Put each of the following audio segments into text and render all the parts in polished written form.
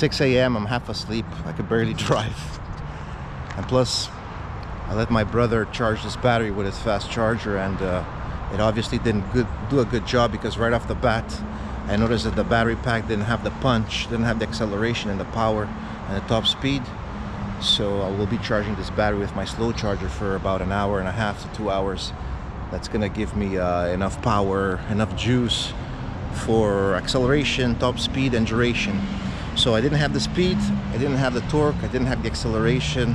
6 a.m. I'm half asleep. I could barely drive. And plus, I let my brother charge this battery with his fast charger, and it obviously didn't do a good job, because right off the bat I noticed that the battery pack didn't have the punch, didn't have the acceleration and the power and the top speed. So I will be charging this battery with my slow charger for about an hour and a half to 2 hours. That's gonna give me enough power, enough juice for acceleration, top speed and duration. So I didn't have the speed, I didn't have the torque, I didn't have the acceleration,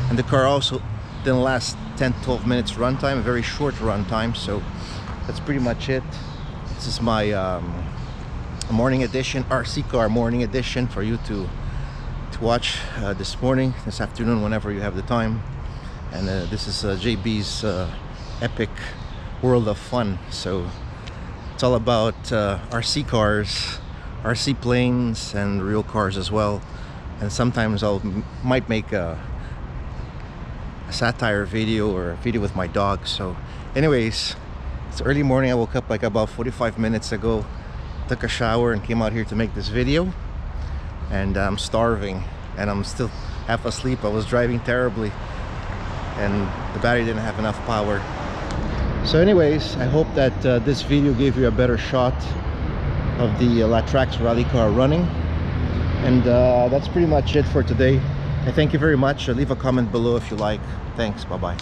and the car also didn't last 10-12 minutes runtime, a very short runtime. So that's pretty much it. This is my morning edition, RC car morning edition, for you to watch this morning, this afternoon, whenever you have the time. And this is JB's epic world of fun. So it's all about RC cars, RC planes, and real cars as well. And sometimes might make a satire video or a video with my dog. So anyways, it's early morning. I woke up like about 45 minutes ago, took a shower and came out here to make this video. And I'm starving and I'm still half asleep. I was driving terribly and the battery didn't have enough power. So anyways, I hope that this video gave you a better shot of the Latrax rally car running. And that's pretty much it for today. I thank you very much. Leave a comment below if you like. Thanks. Bye bye.